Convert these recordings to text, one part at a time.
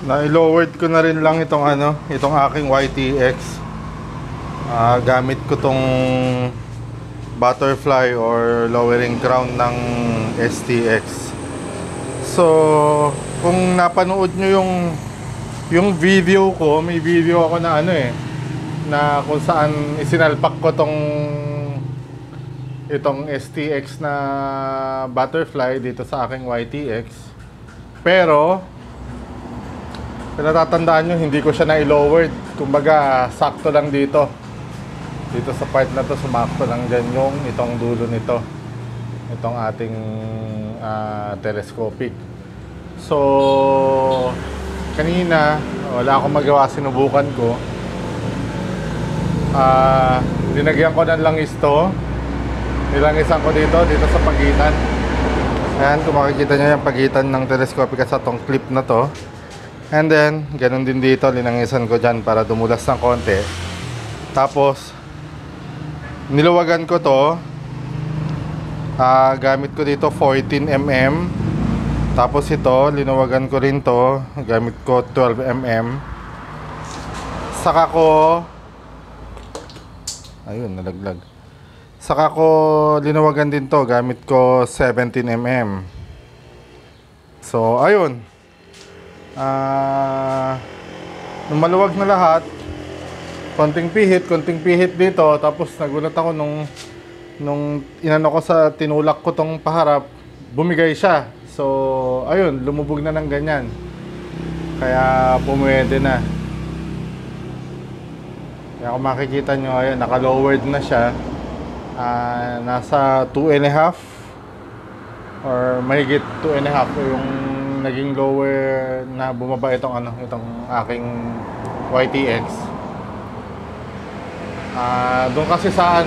Na-lowered ko na rin lang itong itong aking YTX. Gamit ko tong butterfly or lowering crown ng STX. So, kung napanood nyo yung video ko, may video ako na na kung saan isinalpak ko itong STX na butterfly dito sa aking YTX. Pero natatandaan nyo, hindi ko siya na-lowered. Kumbaga, sakto lang dito sa part na to, sumakto lang dyan itong dulo nito, itong ating telescopic. So kanina wala akong magawa, sinubukan ko, linagyan ko ng langis to, nilangisan ko dito sa pagitan. Ayan, kung makikita nyo yung pagitan ng telescopic at sa tong clip na to. And then, ganun din dito, linangisan ko dyan para dumulas ng konti. Tapos, niluwagan ko to. Gamit ko dito 14mm. Tapos ito, linuwagan ko rin to. Gamit ko 12mm. Saka ko, ayun, nalaglag. Saka ko linuwagan din to. Gamit ko 17mm. So, ayun. Nung maluwag na lahat, konting pihit dito. Tapos nagulat ako nung inano ko sa tinulak ko tong paharap, bumigay siya. So ayun, lumubog na ng ganyan, kaya pumwede na. Kaya kung makikita nyo, ayun, naka-lowered na siya. Nasa 2.5 or mahigit 2.5 yung naging lower na bumaba itong aking YTX. Doon kasi sa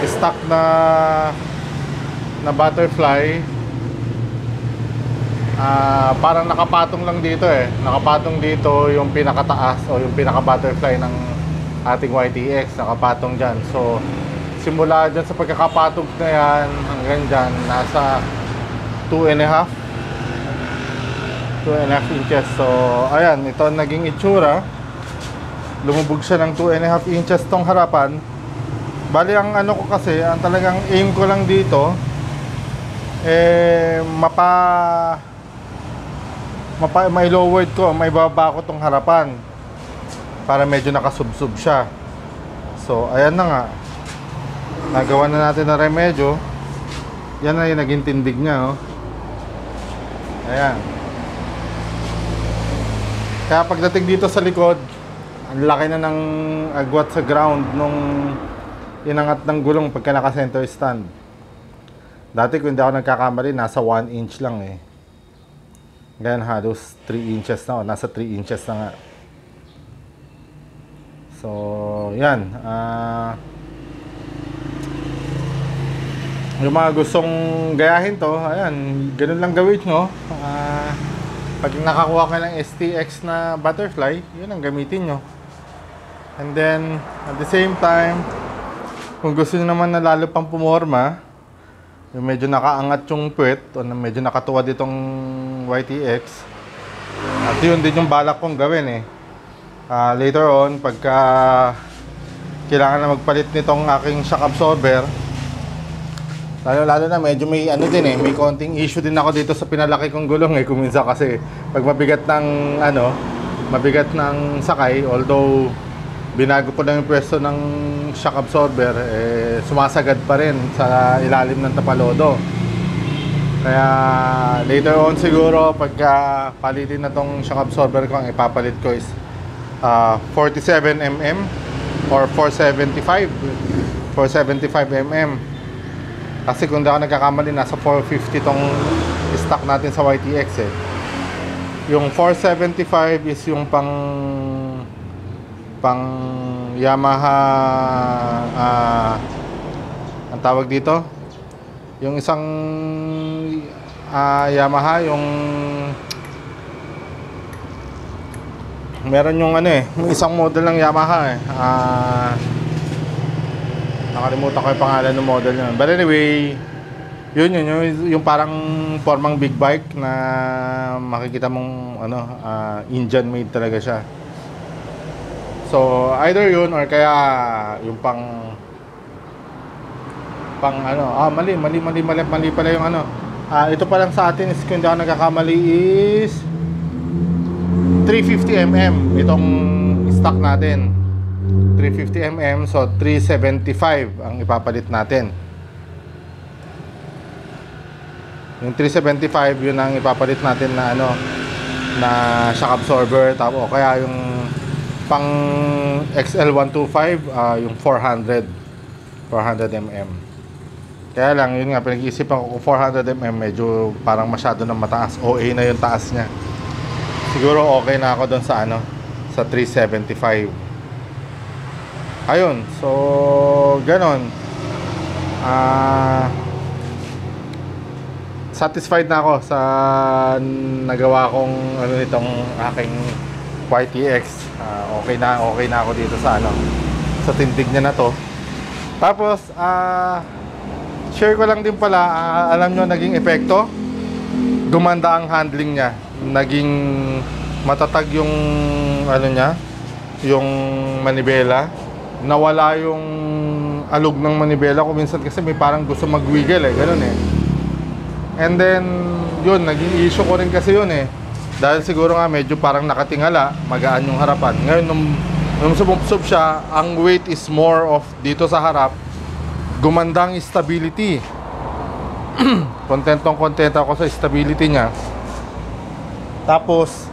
stock na butterfly, parang nakapatong lang dito nakapatong dito yung pinakataas o yung pinaka butterfly ng ating YTX, nakapatong dyan. So simula dyan sa pagkakapatog na yan hanggang dyan, nasa 2.5 inches. So ayan, ito naging itsura. Lumubog siya ng 2.5 inches tong harapan. Bali, ang ko kasi, ang talagang aim ko lang dito, may lowered ko, may baba ko tong harapan para medyo nakasubsub siya. So ayan na nga, nagawa na natin na remedyo. Yan na yung naging tindig niya, Ayan. Kaya pagdating dito sa likod, ang laki na ng agwat sa ground nung inangat ng gulong pagka naka-center stand. Dati kung hindi ako nagkakamali, nasa 1 inch lang Ngayon halos 3 inches na, nasa 3 inches na nga. So yan, yung mga gustong gayahin to, ayan, ganun lang gawin nyo. Pag nakakuha ka ng STX na butterfly, yun ang gamitin nyo. And then at the same time, kung gusto nyo naman na lalo pang pumorma, yung medyo nakaangat yung puwet o medyo nakatuwa ditong YTX, at yun din yung balak kong gawin later on, pagka kailangan na magpalit nitong aking shock absorber, lalo na medyo may may konting issue din ako dito sa pinalaki kong gulong kuminsan kasi pag mabigat ng sakay, although binago ko lang yung pwesto ng shock absorber, sumasagad pa rin sa ilalim ng tapalodo. Kaya later on siguro, pagka palitin na tong shock absorber ko, ang ipapalit ko is 47mm or 475mm. Kasi kung di ako nagkakamali, nasa 450 tong stock natin sa YTX Yung 475 is yung pang Yamaha, ang tawag dito, yung isang Yamaha, yung meron yung yung isang model ng Yamaha nakalimutan ko yung pangalan ng model niya. But anyway, Yung parang formang big bike na makikita mong ano, Indian made talaga siya. So either yun or kaya yung pang ano, mali pala yung ano. Ito pa lang sa atin is, kung hindi ako nagkakamali, is 350mm itong stock natin. 350mm, so 375 ang ipapalit natin. Yung 375 yun ang ipapalit natin na ano, na shock absorber, tapos kaya yung pang XL125 yung 400mm. Kaya lang yun nga, pinag-iisipan ko kung 400mm medyo parang masyado na mataas, OA na yung taas niya. Siguro okay na ako doon sa ano, sa 375. Ayun, so ganon. Satisfied na ako sa nagawa kong ano nitong aking YTX. Okay na ako dito sa ano, sa tindig niya na to. Tapos share ko lang din pala, alam nyo naging epekto, gumanda ang handling niya, naging matatag yung ano niya, yung manibela, nawala yung alog ng manibela. Kung minsan kasi may parang gusto mag-wiggle ganun and then yun, naging issue ko rin kasi yun dahil siguro nga medyo parang nakatingala, magaan yung harapan. Ngayon nung sumubsob siya, ang weight is more of dito sa harap, gumandang stability. Kontento ako sa stability niya. Tapos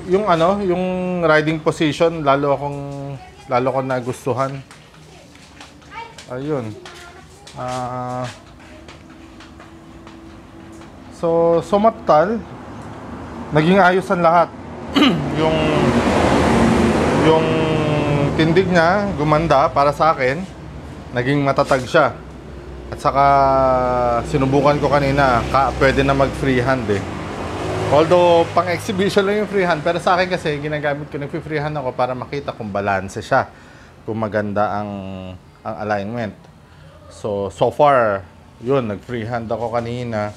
yung ano, yung riding position, lalo ko nagustuhan. Ayun. So matal, naging ayosan lahat. yung tindig niya gumanda para sa akin, naging matatag siya. At saka sinubukan ko kanina, pwede na mag freehand Although pang exhibition lang yung freehand, pero sa akin kasi ginagamit ko, nag-freehand ako para makita kung balanse siya, kung maganda ang alignment. So far, yun, nag-freehand ako kanina,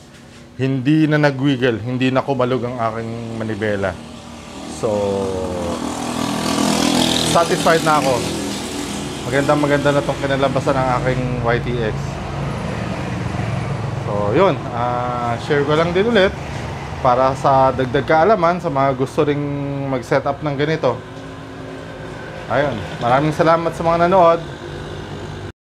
hindi na nag-wiggle, hindi na kumalog ang aking manibela. So satisfied na ako. Maganda na itong kinalabasan ng aking YTX. So yun, share ko lang din ulit para sa dagdag kaalaman sa mga gusto ring mag-setup ng ganito. Ayun, maraming salamat sa mga nanood.